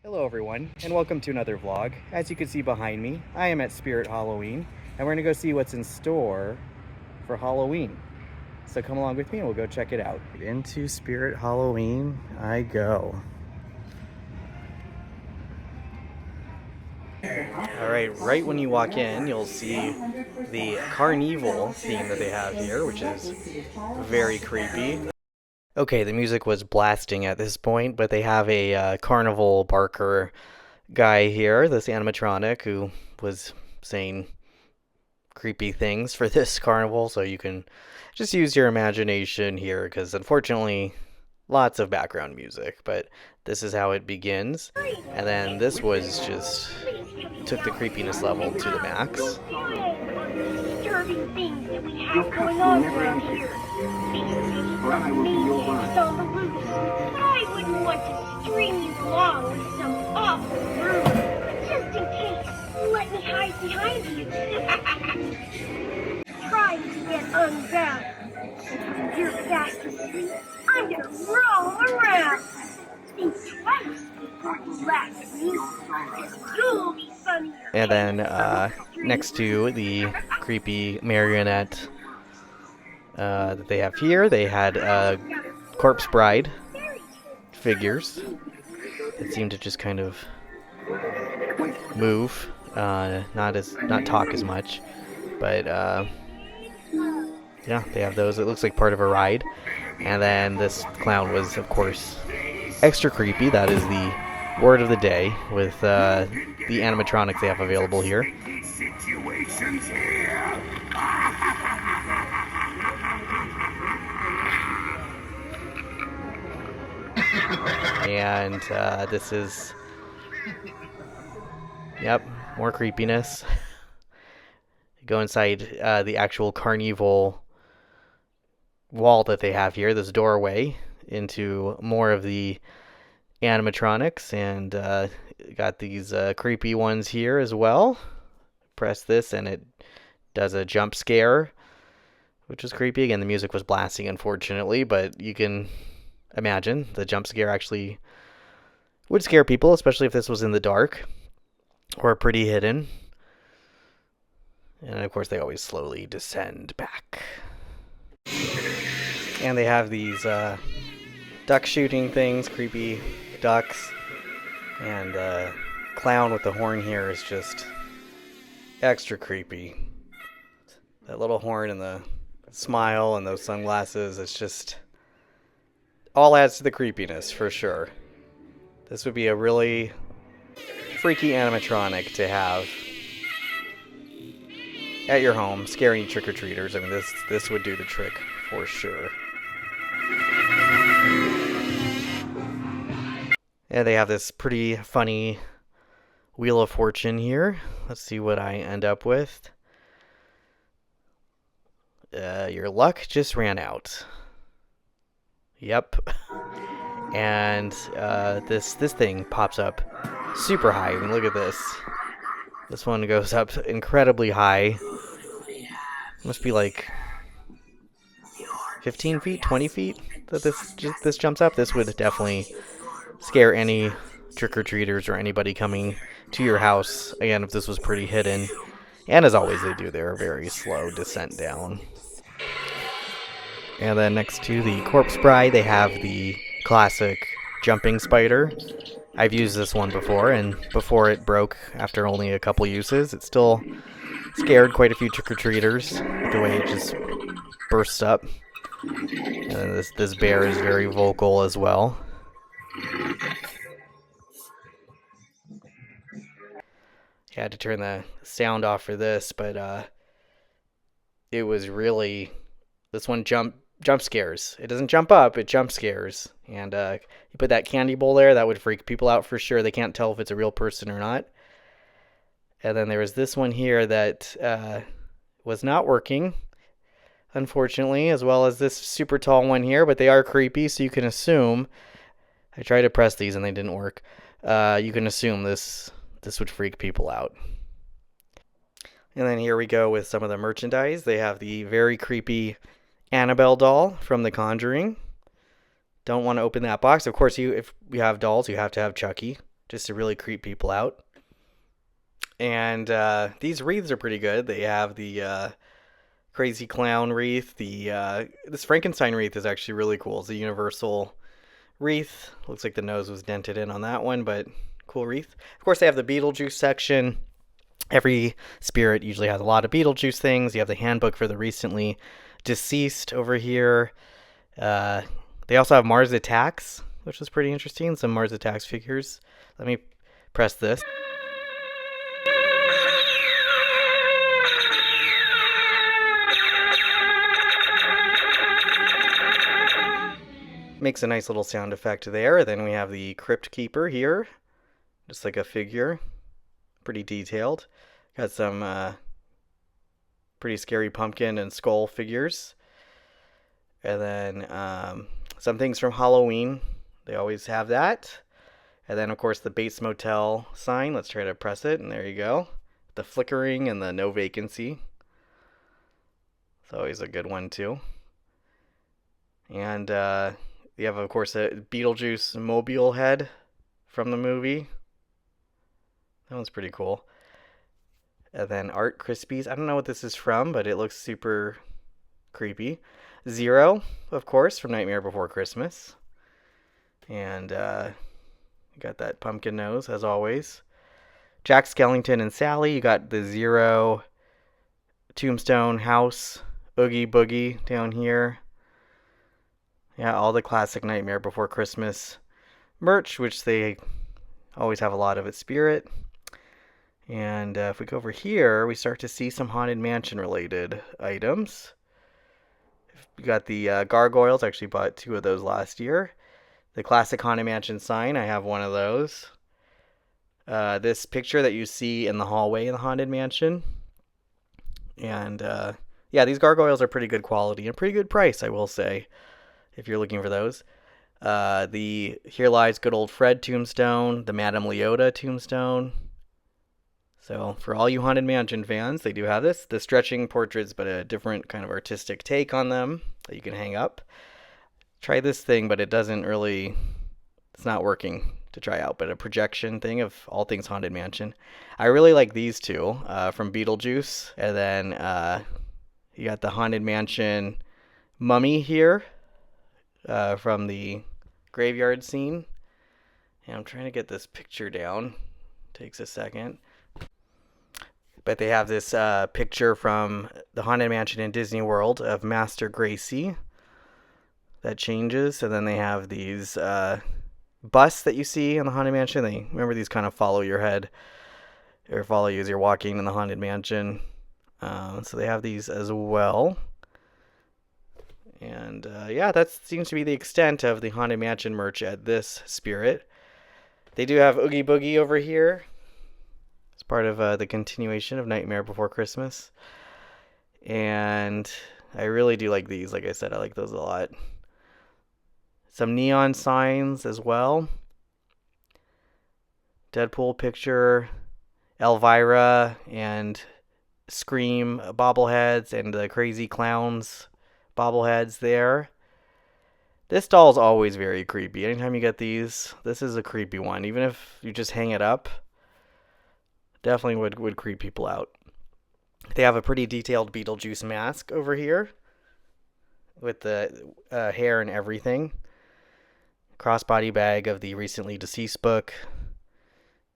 Hello everyone, and welcome to another vlog. As you can see behind me, I am at Spirit Halloween, and we're gonna go see what's in store for Halloween. So come along with me and we'll go check it out. Into Spirit Halloween I go. Alright, right when you walk in, you'll see the Carnival theme that they have here, which is very creepy. Okay, the music was blasting at this point, but they have a carnival barker guy here, this animatronic, who was saying creepy things for this carnival, so you can just use your imagination here, because unfortunately, lots of background music, but this is how it begins. And then this was just took the creepiness level to the max. Disturbing things that we have going on around here. Maniacs on the loose. I wouldn't want to string you along with some awful rumor. Just in case, let me hide behind you. Trying to get unbound. You're fast asleep. I'm gonna roll around. Think twice before you laugh at me. You'll be funnier. And then next to the creepy marionette that they have here, they had corpse bride figures that seem to just kind of move, not talk as much, but yeah, they have those. It looks like part of a ride. And then this clown was, of course, extra creepy. That is the word of the day with the animatronics they have available here. And this is, yep, more creepiness. Go inside the actual Carnival wall that they have here, this doorway into more of the animatronics, and got these creepy ones here as well. Press this and it does a jump scare, which is creepy. Again, the music was blasting, unfortunately, but you can imagine the jump scare actually would scare people, especially if this was in the dark or pretty hidden. And of course, they always slowly descend back. And they have these duck shooting things, creepy ducks. And the clown with the horn here is just extra creepy. That little horn and the smile and those sunglasses, it's just all adds to the creepiness for sure. This would be a really freaky animatronic to have at your home, scaring trick-or-treaters. I mean, this would do the trick for sure. And they have this pretty funny Wheel of Fortune here. Let's see what I end up with. Your luck just ran out. Yep. And this thing pops up super high. I mean, look at this. This one goes up incredibly high. Must be like 15 feet, 20 feet that this jumps up. This would definitely scare any trick-or-treaters or anybody coming to your house. Again, if this was pretty hidden. And as always, they do their very slow descent down. And then next to the corpse bride, they have the classic jumping spider. I've used this one before, and before it broke after only a couple uses, it still scared quite a few trick-or-treaters with the way it just bursts up. And then this bear is very vocal as well. I had to turn the sound off for this, but it was really, this one jump scares. It doesn't jump up, it jump scares. And you put that candy bowl there, that would freak people out for sure. They can't tell if it's a real person or not. And then there was this one here that was not working, unfortunately, as well as this super tall one here, but they are creepy, so you can assume, I tried to press these and they didn't work. You can assume this would freak people out. And then here we go with some of the merchandise. They have the very creepy Annabelle doll from The Conjuring. Don't want to open that box. Of course, if you have dolls, you have to have Chucky. just to really creep people out. And these wreaths are pretty good. They have the crazy clown wreath. The this Frankenstein wreath is actually really cool. It's a universal wreath. Looks like the nose was dented in on that one, but cool wreath. Of course, they have the Beetlejuice section. Every spirit usually has a lot of Beetlejuice things. You have the handbook for the recently deceased over here. Uh, they also have Mars Attacks, which is pretty interesting. Some Mars Attacks figures. Let me press this. Makes a nice little sound effect there. Then we have the Crypt Keeper here, just like a figure, pretty detailed. Got some pretty scary pumpkin and skull figures. And then some things from Halloween. They always have that. And then, of course, the Bates Motel sign. Let's try to press it, and there you go. The flickering and the no vacancy. It's always a good one, too. And you have, of course, a Beetlejuice mobile head from the movie. That one's pretty cool. And then Art Krispies. I don't know what this is from, but it looks super creepy. Zero, of course, from Nightmare Before Christmas. And you got that pumpkin nose, as always. Jack Skellington and Sally. You got the Zero Tombstone House. Oogie Boogie down here. Yeah, all the classic Nightmare Before Christmas merch, which they always have a lot of at Spirit. And if we go over here, we start to see some Haunted Mansion related items. We got the gargoyles. I actually bought 2 of those last year. The classic Haunted Mansion sign. I have one of those. This picture that you see in the hallway in the Haunted Mansion. And yeah, these gargoyles are pretty good quality and pretty good price, I will say, if you're looking for those. The Here Lies Good Old Fred tombstone, the Madame Leota tombstone. So for all you Haunted Mansion fans, they do have this. The stretching portraits, but a different kind of artistic take on them that you can hang up. Try this thing, but it doesn't really, it's not working to try out, but a projection thing of all things Haunted Mansion. I really like these two from Beetlejuice. And then you got the Haunted Mansion mummy here from the graveyard scene. And I'm trying to get this picture down. Takes a second. But they have this picture from the Haunted Mansion in Disney World of Master Gracie that changes. And then they have these busts that you see in the Haunted Mansion. They remember these kind of follow your head or follow you as you're walking in the Haunted Mansion. So they have these as well. And yeah, that seems to be the extent of the Haunted Mansion merch at this Spirit. They do have Oogie Boogie over here. It's part of the continuation of Nightmare Before Christmas. And I really do like these. Like I said, I like those a lot. Some neon signs as well. Deadpool picture. Elvira and Scream bobbleheads and the Crazy Clowns bobbleheads there. This doll is always very creepy. Anytime you get these, this is a creepy one. Even if you just hang it up, definitely would creep people out. They have a pretty detailed Beetlejuice mask over here with the hair and everything. Crossbody bag of the recently deceased book.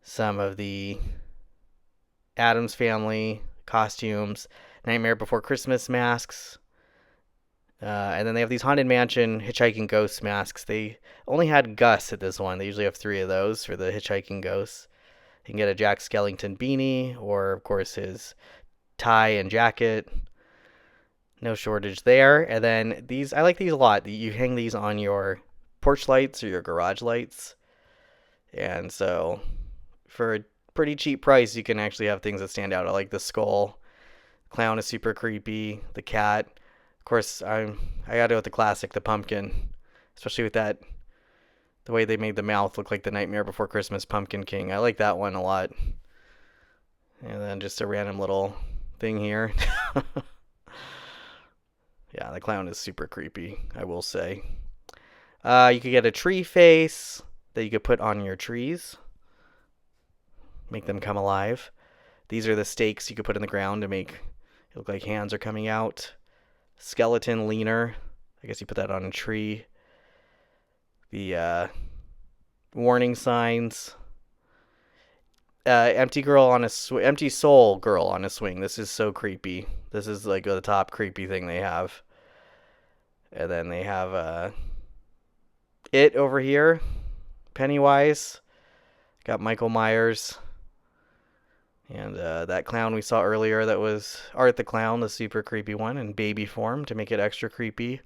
Some of the Addams Family costumes. Nightmare Before Christmas masks. And then they have these Haunted Mansion Hitchhiking Ghost masks. They only had Gus at this one. They usually have 3 of those for the Hitchhiking Ghosts. You can get a Jack Skellington beanie, or of course his tie and jacket. No shortage there. And then these, I like these a lot. You hang these on your porch lights or your garage lights. And so for a pretty cheap price, you can actually have things that stand out. I like the skull. Clown is super creepy. The cat. Of course, I gotta go with the classic, the pumpkin. Especially with that, the way they made the mouth look like the Nightmare Before Christmas Pumpkin King. I like that one a lot. And then just a random little thing here. Yeah, the clown is super creepy, I will say. You could get a tree face that you could put on your trees. make them come alive. These are the stakes you could put in the ground to make it look like hands are coming out. Skeleton leaner. I guess you put that on a tree. The warning signs. Empty soul girl on a swing. This is so creepy. This is like the top creepy thing they have. And then they have it over here, Pennywise. Got Michael Myers. And that clown we saw earlier, that was Art the Clown, the super creepy one, in baby form to make it extra creepy.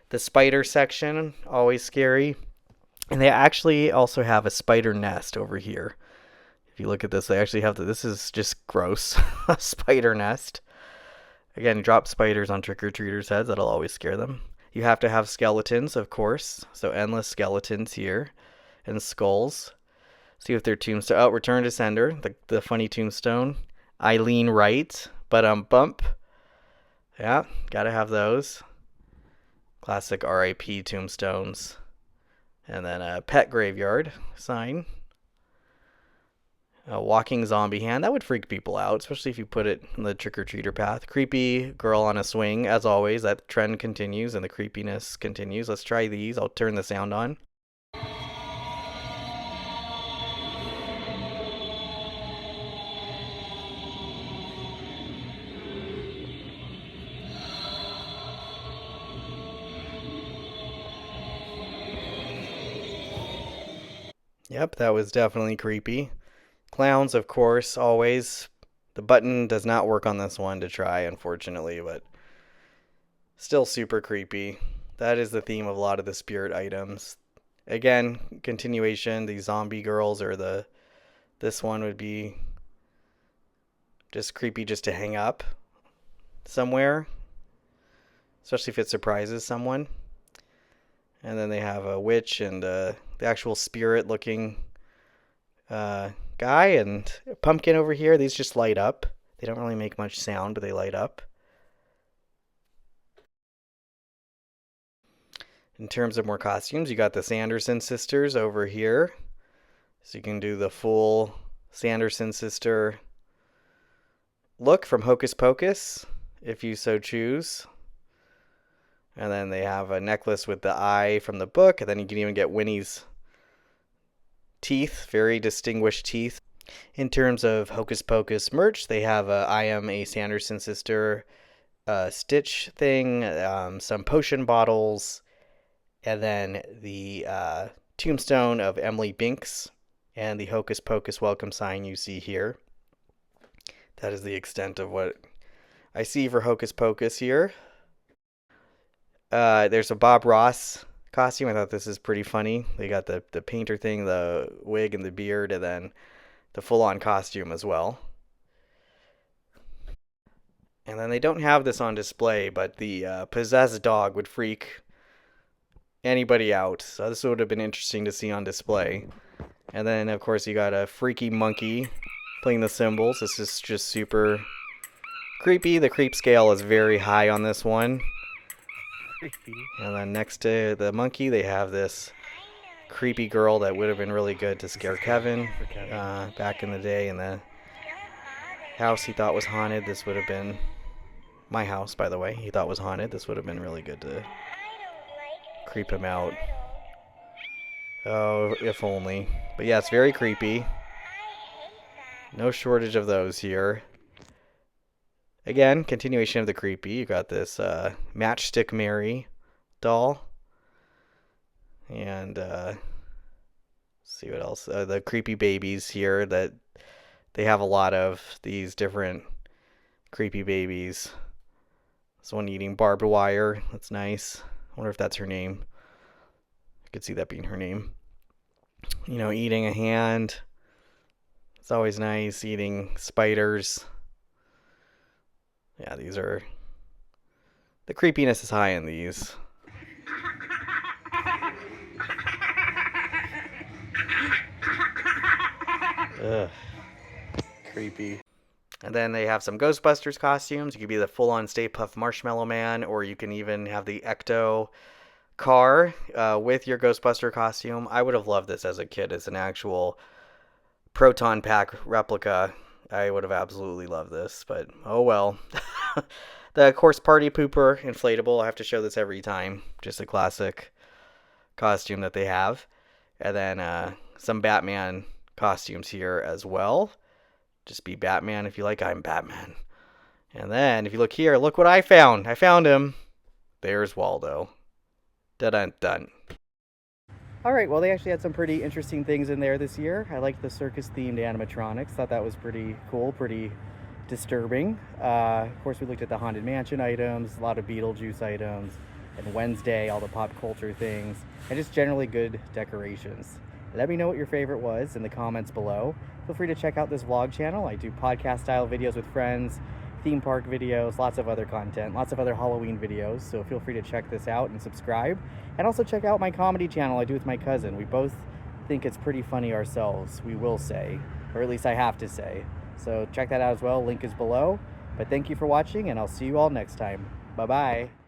The spider section, always scary. And they actually also have a spider nest over here. If you look at this, they actually have this is just gross. A spider nest. Again, drop spiders on trick-or-treaters' heads. That'll always scare them. You have to have skeletons, of course. So endless skeletons here. And skulls. See if they're tombstone. Oh, Return to Sender. The funny tombstone. Eileen Wright. But bump. Yeah, gotta have those. Classic R.I.P. tombstones. And then a pet graveyard sign. A walking zombie hand. That would freak people out, especially if you put it in the trick-or-treater path. Creepy girl on a swing. As always, that trend continues and the creepiness continues. Let's try these. I'll turn the sound on. Yep, that was definitely creepy. Clowns, of course, always. The button does not work on this one to try, unfortunately, but still super creepy. That is the theme of a lot of the spirit items. Again, continuation, the zombie girls or this one would be just creepy just to hang up somewhere, especially if it surprises someone. And then they have a witch and the actual spirit looking guy and a pumpkin over here. These just light up. They don't really make much sound, but they light up. In terms of more costumes, you got the Sanderson sisters over here. So you can do the full Sanderson sister look from Hocus Pocus, if you so choose. And then they have a necklace with the eye from the book, and then you can even get Winnie's teeth, very distinguished teeth. In terms of Hocus Pocus merch, they have a I Am a Sanderson Sister Stitch thing, some potion bottles, and then the tombstone of Emily Binks and the Hocus Pocus welcome sign you see here. That is the extent of what I see for Hocus Pocus here. There's a Bob Ross costume. I thought this is pretty funny. They got the painter thing, the wig and the beard, and then the full-on costume as well. And then they don't have this on display, but the possessed dog would freak anybody out. So this would have been interesting to see on display. And then, of course, you got a freaky monkey playing the cymbals. This is just super creepy. The creep scale is very high on this one. And then next to the monkey, they have this creepy girl that would have been really good to scare Kevin back in the day in the house he thought was haunted. This would have been my house, by the way. He thought was haunted. This would have been really good to creep him out. Oh, if only. But yeah, it's very creepy. No shortage of those here. Again, continuation of the creepy. You got this Matchstick Mary doll. And see what else. The creepy babies here that they have a lot of these different creepy babies. This one eating barbed wire. That's nice. I wonder if that's her name. I could see that being her name. You know, eating a hand. It's always nice. Eating spiders. Yeah, these are... The creepiness is high in these. Ugh. Creepy. And then they have some Ghostbusters costumes. You could be the full-on Stay Puft Marshmallow Man, or you can even have the Ecto car with your Ghostbuster costume. I would have loved this as a kid as an actual proton pack replica. I would have absolutely loved this, but oh well. The of course party pooper inflatable. I have to show this every time. Just a classic costume that they have. And then some Batman costumes here as well. Just be Batman if you like. I'm Batman. And then if you look here, look what I found. I found him. There's Waldo. Dun dun. All right, well, they actually had some pretty interesting things in there this year. I liked the circus-themed animatronics. Thought that was pretty cool, pretty disturbing. Of course, we looked at the Haunted Mansion items, a lot of Beetlejuice items, and Wednesday, all the pop culture things, and just generally good decorations. Let me know what your favorite was in the comments below. Feel free to check out this vlog channel. I do podcast-style videos with friends, theme park videos, lots of other content, lots of other Halloween videos, so feel free to check this out and subscribe. And also check out my comedy channel I do with my cousin. We both think it's pretty funny ourselves, we will say, or at least I have to say. So check that out as well, link is below. But thank you for watching, and I'll see you all next time. Bye-bye.